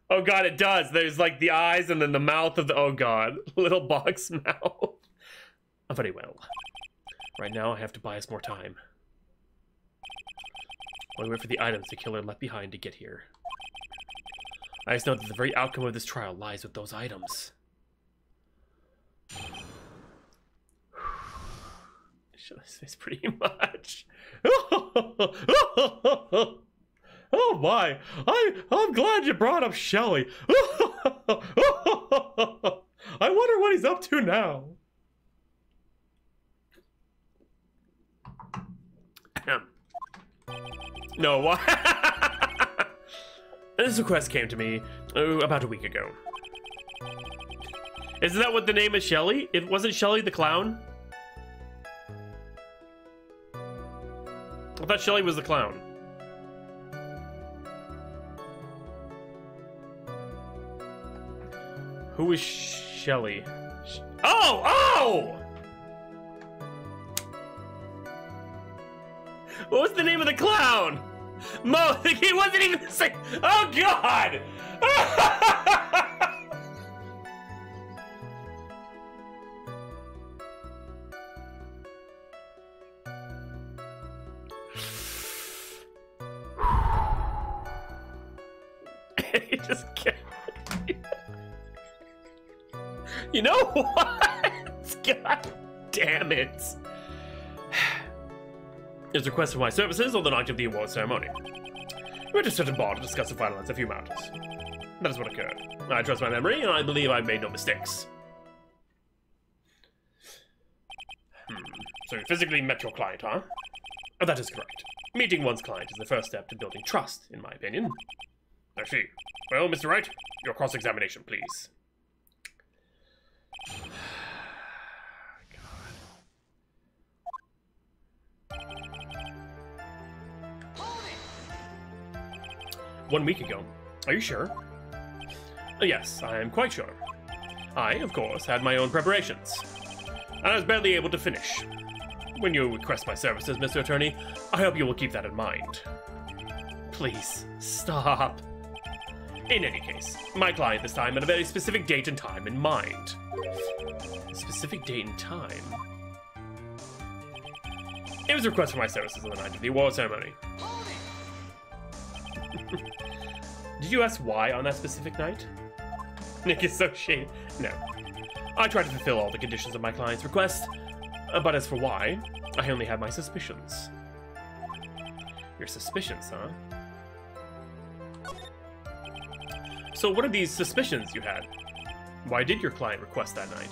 Oh god, it does. There's like the eyes and then the mouth of the... Oh god, little box mouth. Very well. Right now, I have to buy us more time. While we wait for the items the killer left behind to get here. I just know that the very outcome of this trial lies with those items. It's pretty much. Oh my! I'm glad you brought up Shelly. I wonder what he's up to now. No, what? This request came to me about a week ago. Isn't that what the name is, Shelly? It wasn't Shelly the clown? I thought Shelly was the clown. Who is Shelly? Oh! Oh! What was the name of the clown? Mo, he wasn't even the same. Oh god! He just can't. You know what? God damn it. His request for my services on the night of the award ceremony. We went to a certain bar to discuss and finalize a few matters. That is what occurred. I trust my memory, and I believe I've made no mistakes. So you physically met your client, huh? Oh, that is correct. Meeting one's client is the first step to building trust, in my opinion. I see. Well, Mr. Wright, your cross-examination, please. 1 week ago. Are you sure? Yes, I am quite sure. I, of course, had my own preparations, and I was barely able to finish. When you request my services, Mr. Attorney, I hope you will keep that in mind. Please, stop. In any case, my client this time had a very specific date and time in mind. Specific date and time? It was a request for my services on the night of the award ceremony. Did you ask why on that specific night? Nick is so shady. No. I tried to fulfill all the conditions of my client's request, but as for why, I only have my suspicions. Your suspicions, huh? So what are these suspicions you had? Why did your client request that night?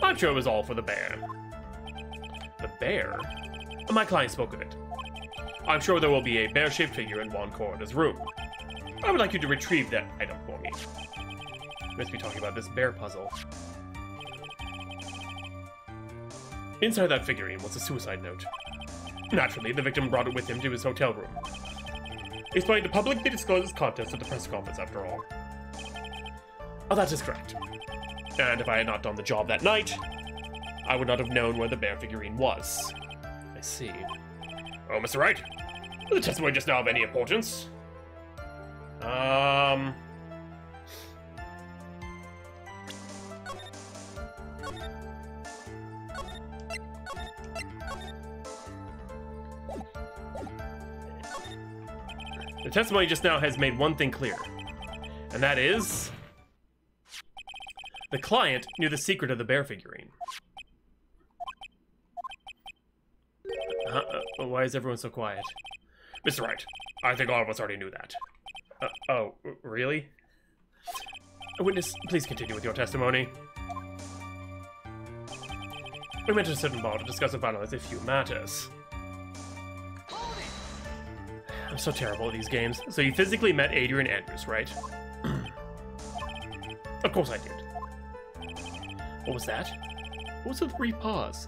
I'm sure it was all for the bear. The bear? My client spoke of it. I'm sure there will be a bear-shaped figure in Juan Cordo's room. I would like you to retrieve that item for me. We must be talking about this bear puzzle. Inside that figurine was a suicide note. Naturally, the victim brought it with him to his hotel room. He's planning to publicly disclose its contents at the press conference, after all. Oh, that is correct. And if I had not done the job that night, I would not have known where the bear figurine was. I see. Oh, Mr. Wright, was the testimony just now of any importance? The testimony just now has made one thing clear, and that is the client knew the secret of the bear figurine. Why is everyone so quiet? Mr. Wright, I think all of us already knew that. Oh, really? Witness, please continue with your testimony. We met at a certain bar to discuss and finalize a few matters. I'm so terrible at these games. So you physically met Adrian Andrews, right? Of course I did. What was that? What was the brief pause?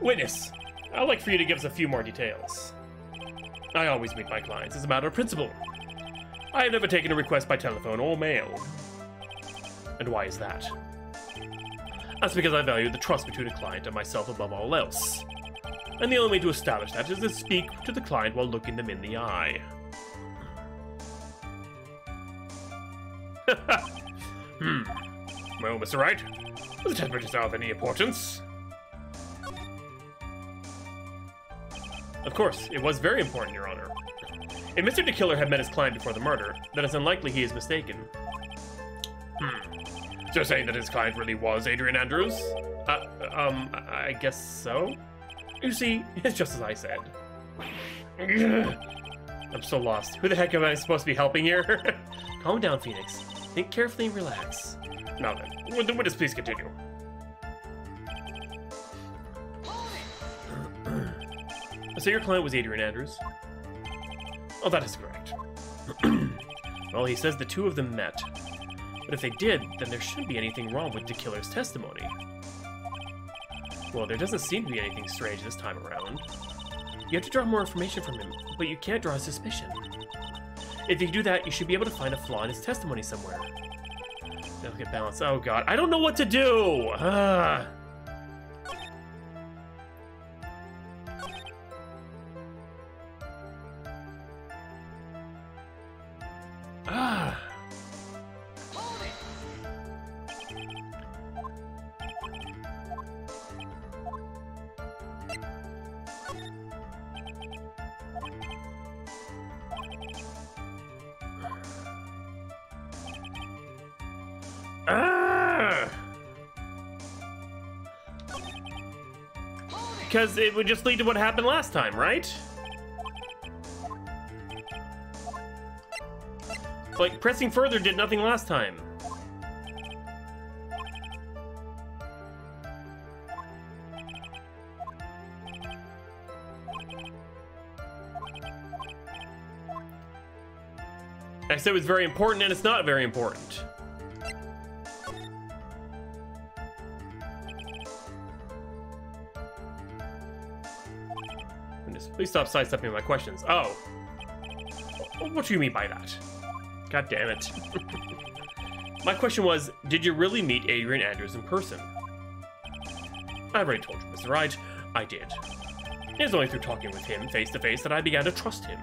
Witness, I'd like for you to give us a few more details. I always meet my clients as a matter of principle. I have never taken a request by telephone or mail. And why is that? That's because I value the trust between a client and myself above all else. And the only way to establish that is to speak to the client while looking them in the eye. Well, Mr. Wright, was the testimony just now of any importance? Of course, it was very important, Your Honor. If Mr. DeKiller had met his client before the murder, then it's unlikely he is mistaken. So you're saying that his client really was Adrian Andrews? I guess so? You see, it's just as I said. I'm so lost. Who the heck am I supposed to be helping here? Calm down, Phoenix. Think carefully and relax. Now then, would the witness please continue? So your client was Adrian Andrews? Oh, that is correct. Well, he says the two of them met. But if they did, then there shouldn't be anything wrong with DeKiller's testimony. Well, there doesn't seem to be anything strange this time around. You have to draw more information from him, but you can't draw a suspicion. If you do that, you should be able to find a flaw in his testimony somewhere. Delicate balance. Oh god, I don't know what to do! Ah. Because it would just lead to what happened last time, right? Like, pressing further did nothing last time. I said it was very important, and it's not very important. Please stop sidestepping my questions. Oh. What do you mean by that? God damn it. My question was, did you really meet Adrian Andrews in person? I've already told you, Mr. Wright. I did. It was only through talking with him face to face that I began to trust him.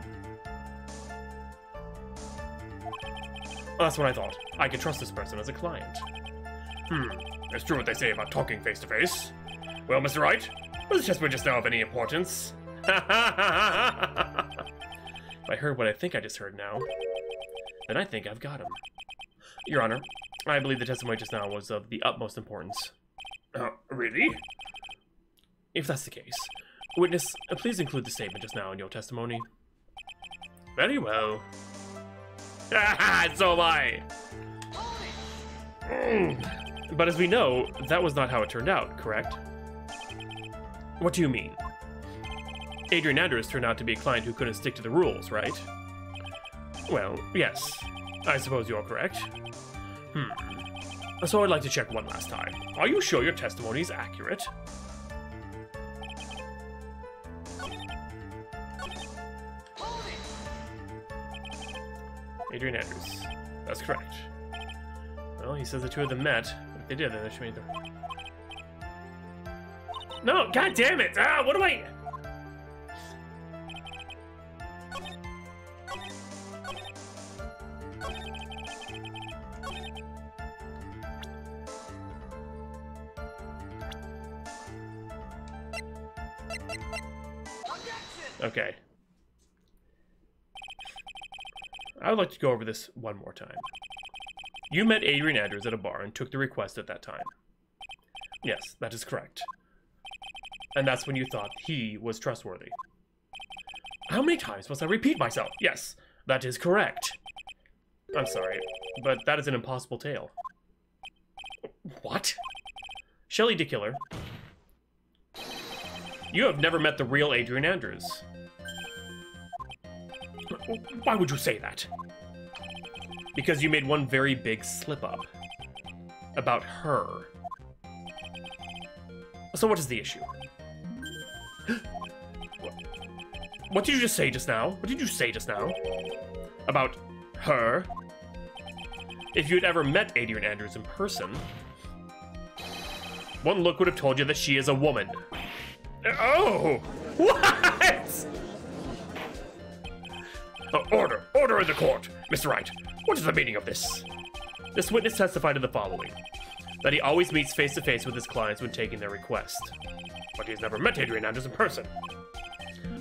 Well, that's what I thought. I could trust this person as a client. It's true what they say about talking face to face. Well, Mr. Wright, was the chess just now of any importance? If I heard what I think I just heard now, then I think I've got him. Your Honor, I believe the testimony just now was of the utmost importance. Really? If that's the case, witness, please include the statement just now in your testimony. Very well. So am I. But as we know, that was not how it turned out, correct? What do you mean? Adrian Andrews turned out to be a client who couldn't stick to the rules, right? Well, yes. I suppose you're correct. So I'd like to check one last time. Are you sure your testimony is accurate? Adrian Andrews. That's correct. Well, he says the two of them met. If they did, then they should meet them. No, god damn it! What do I... Okay. I would like to go over this one more time. You met Adrian Andrews at a bar and took the request at that time. Yes, that is correct. And that's when you thought he was trustworthy. How many times must I repeat myself? Yes, that is correct. I'm sorry, but that is an impossible tale. What? Shelley DeKiller, you have never met the real Adrian Andrews. Why would you say that? Because you made one very big slip-up. About her. So what is the issue? What did you just say just now? What did you say just now? About her? If you had ever met Adrian Andrews in person, one look would have told you that she is a woman. Oh! What? Order! Order in the court! Mr. Wright, what is the meaning of this? This witness testified to the following. That he always meets face-to-face with his clients when taking their request. But he's never met Adrian Andrews in person.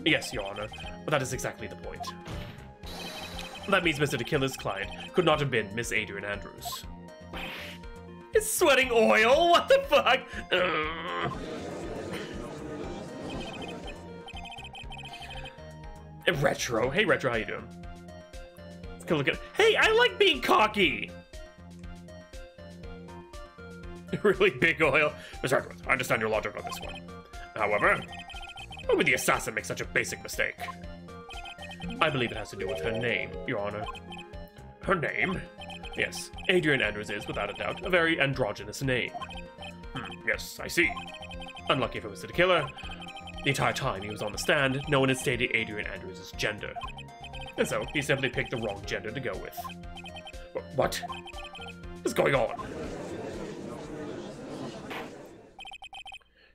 Yes, Your Honor, but that is exactly the point. That means Mr. DeKiller's client could not have been Miss Adrian Andrews. It's sweating oil? What the fuck? Retro. Hey, Retro, how you doing? Let's go look at... Hey, I like being cocky! Really big oil. Mr. Edwards, I understand your logic on this one. However, why would the assassin make such a basic mistake? I believe it has to do with her name, Your Honor. Her name? Yes, Adrian Andrews is, without a doubt, a very androgynous name. Yes, I see. Unlucky for Mr. DeKiller. The entire time he was on the stand, no one had stated Adrian Andrews' gender. And so, he simply picked the wrong gender to go with. What? What's going on?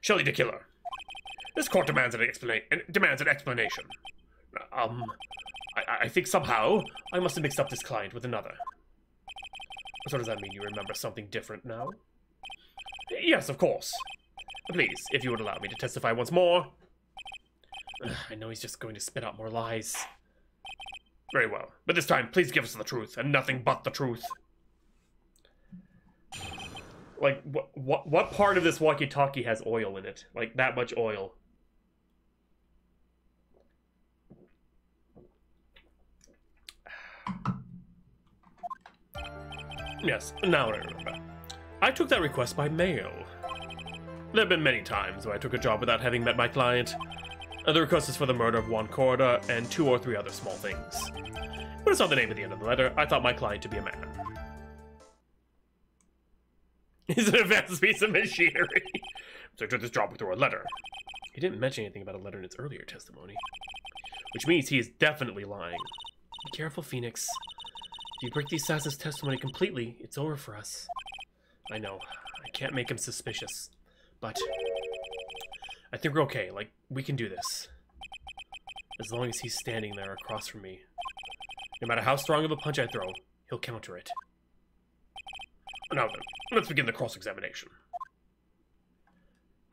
Shelley DeKiller. This court demands an explanation. I think somehow I must have mixed up this client with another. So does that mean you remember something different now? Yes, of course. Please, if you would allow me to testify once more. I know he's just going to spit out more lies. Very well, but this time, please give us the truth, and nothing but the truth. Like, what part of this walkie-talkie has oil in it? Like, that much oil. Yes, now I remember. I took that request by mail. There have been many times where I took a job without having met my client. The request is for the murder of Juan Corda and 2 or 3 other small things. When I saw the name at the end of the letter, I thought my client to be a man. He's an advanced piece of machinery. So I took this job through a letter. He didn't mention anything about a letter in his earlier testimony. Which means he is definitely lying. careful, Phoenix. If you break the assassin's testimony completely, it's over for us. I know. I can't make him suspicious. But I think we're okay. Like, we can do this. As long as he's standing there across from me. No matter how strong of a punch I throw, he'll counter it. Now then, let's begin the cross-examination.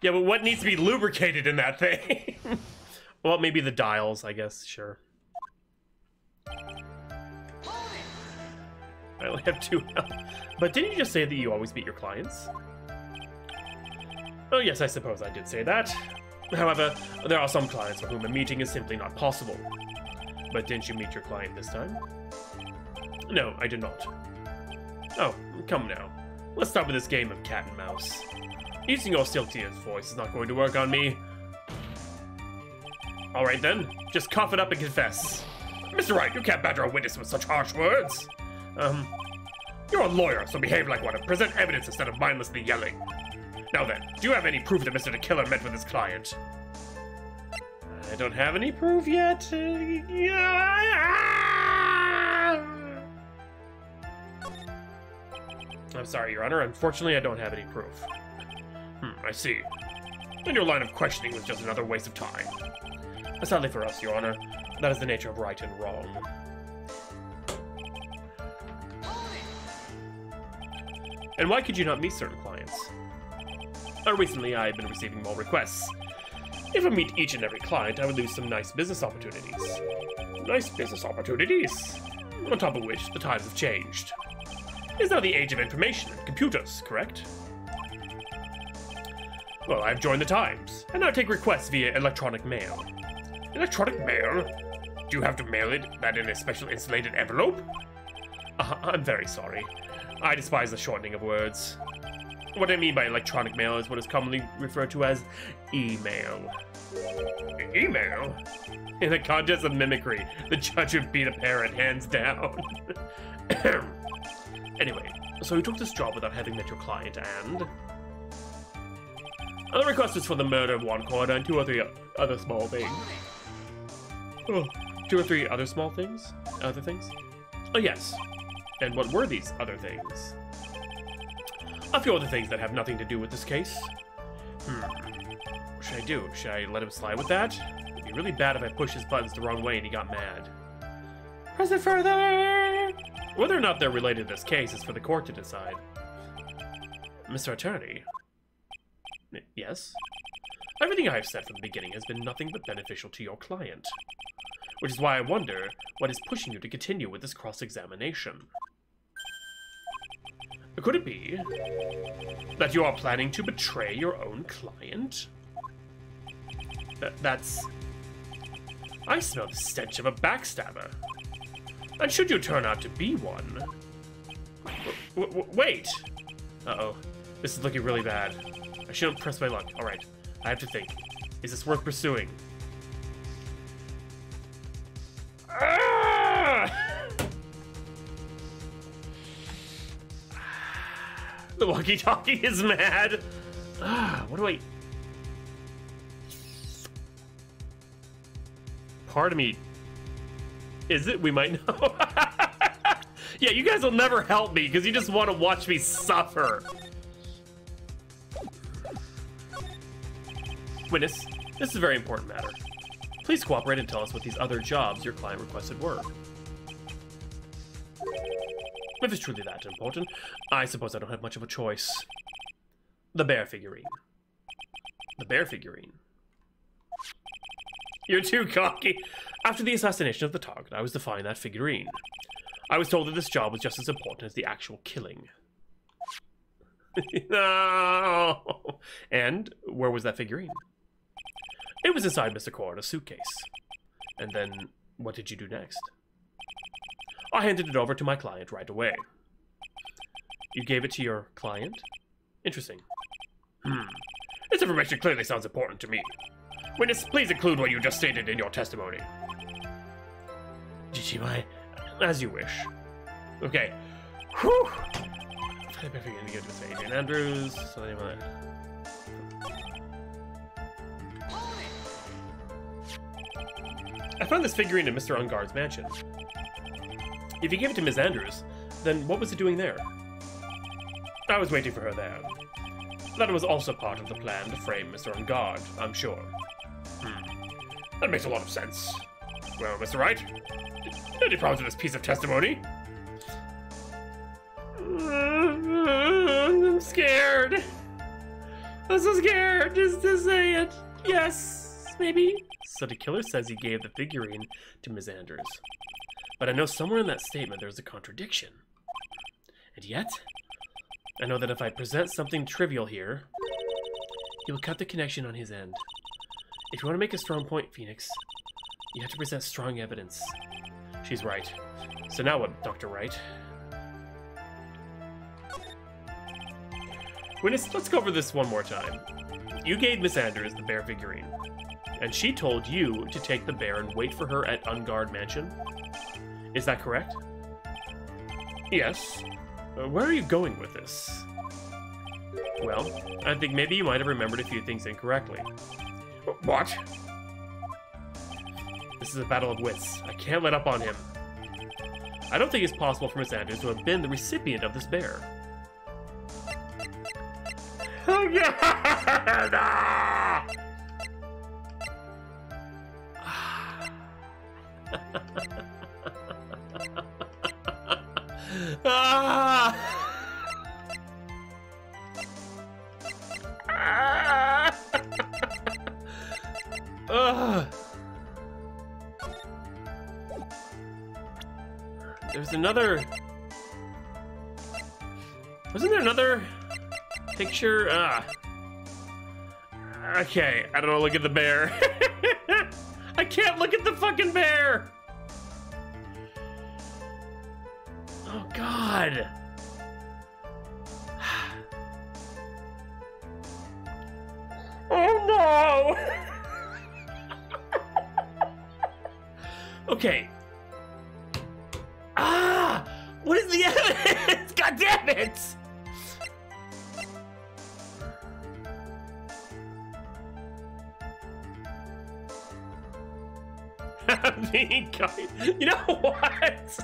Yeah, but what needs to be lubricated in that thing? Well, maybe the dials, I guess. Sure. I only have 2 health. But didn't you just say that you always beat your clients? Oh yes, I suppose I did say that. However, there are some clients for whom a meeting is simply not possible. But didn't you meet your client this time? No, I did not. Oh, come now. Let's start with this game of cat and mouse. Using your silkiest voice is not going to work on me. Alright then, just cough it up and confess. Mr. Wright, you can't badger a witness with such harsh words. You're a lawyer, so behave like one and present evidence instead of mindlessly yelling. Now then, do you have any proof that Mr. the Killer met with his client? I don't have any proof yet. I'm sorry, Your Honor. Unfortunately, I don't have any proof. I see. And your line of questioning was just another waste of time. Sadly for us, Your Honor, that is the nature of right and wrong. And why could you not meet certain clients? Recently, I've been receiving more requests. If I meet each and every client, I would lose some nice business opportunities. Nice business opportunities? On top of which, the times have changed. It's now the age of information and computers, correct? Well, I've joined the times, and now take requests via electronic mail. Electronic mail? Do you have to mail that in a special insulated envelope? I'm very sorry. I despise the shortening of words. What I mean by electronic mail is what is commonly referred to as email. Email? In a contest of mimicry, the judge would beat a parrot hands down. Anyway, so you took this job without having met your client, and... the request is for the murder of one quarter and 2 or 3 other small things. Oh, 2 or 3 other small things? Other things? Oh, yes. And what were these other things? A few other things that have nothing to do with this case. What should I do? Should I let him slide with that? It'd be really bad if I pushed his buttons the wrong way and he got mad. Press it further! Whether or not they're related to this case is for the court to decide. Mr. Attorney? Yes? Everything I have said from the beginning has been nothing but beneficial to your client. Which is why I wonder what is pushing you to continue with this cross-examination. Could it be that you are planning to betray your own client? That's... I smell the stench of a backstabber. And should you turn out to be one... Wait! Uh-oh. This is looking really bad. I shouldn't press my luck. Alright, I have to think. Is this worth pursuing? The walkie-talkie is mad. What do I... Part of me... Is it? We might know. Yeah, you guys will never help me because you just want to watch me suffer. Witness, this is a very important matter. Please cooperate and tell us what these other jobs your client requested were. If it's truly that important, I suppose I don't have much of a choice. The bear figurine. The bear figurine. You're too cocky. After the assassination of the target, I was to find that figurine. I was told that this job was just as important as the actual killing. No. And where was that figurine? It was inside Mr. Coroner's suitcase. And then, what did you do next? I handed it over to my client right away. You gave it to your client? Interesting. This information clearly sounds important to me. Witness, please include what you just stated in your testimony. Jichimai, as you wish. Okay. Whew! I better begin to go to say Jane Andrews. So anyway. I found this figurine in Mr. Ungar's mansion. If you gave it to Miss Andrews, then what was it doing there? I was waiting for her there. That was also part of the plan to frame Mr. On Guard, I'm sure. That makes a lot of sense. Well, Mr. Wright, any problems with this piece of testimony? I'm scared. I'm so scared just to say it. Yes, maybe. So the killer says he gave the figurine to Ms. Andrews. But I know somewhere in that statement there's a contradiction. And yet, I know that if I present something trivial here, he will cut the connection on his end. If you want to make a strong point, Phoenix, you have to present strong evidence. She's right. So now what, Dr. Wright? Witness, let's go over this one more time. You gave Miss Andrews the bear figurine, and she told you to take the bear and wait for her at Unguard Mansion. Is that correct? Yes. Where are you going with this? Well, I think maybe you might have remembered a few things incorrectly. What? This is a battle of wits. I can't let up on him. I don't think it's possible for Miss Andrews to have been the recipient of this bear. Oh God! Ah! There's another... Wasn't there another picture? Okay, I don't know, look at the bear. I can't look at the fucking bear! Oh, God. Oh, no! Okay. Ah! What is the evidence? God damn it! I'm being kind. You know what?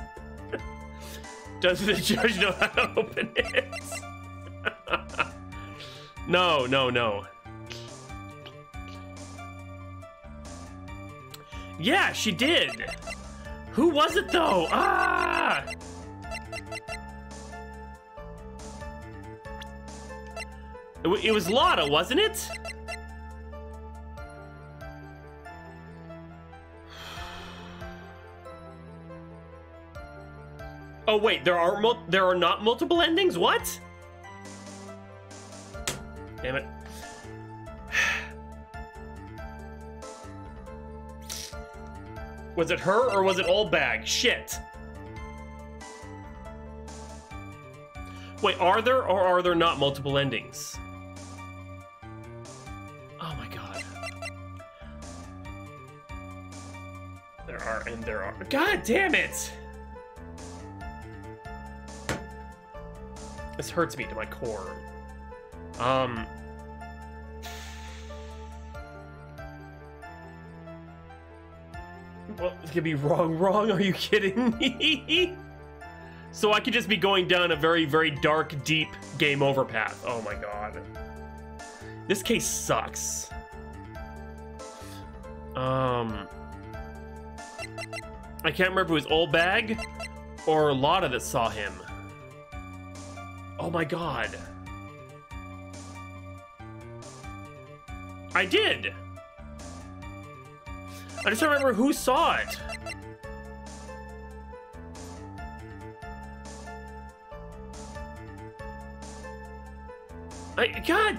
Does the judge know how to open it? No, no, no. Yeah, she did. Who was it though? Ah! It was Lotta, wasn't it? Oh wait, there are not multiple endings? What? Damn it. Was it her or was it Old Bag? Shit. Wait, are there or are there not multiple endings? Oh my god. There are and there are. God damn it! This hurts me to my core. Well, it's gonna be wrong. Are you kidding me? So I could just be going down a very, very dark, deep game over path. Oh my god. This case sucks. I can't remember if it was Old Bag or Lotta that saw him. Oh my god. I did. I just don't remember who saw it. God.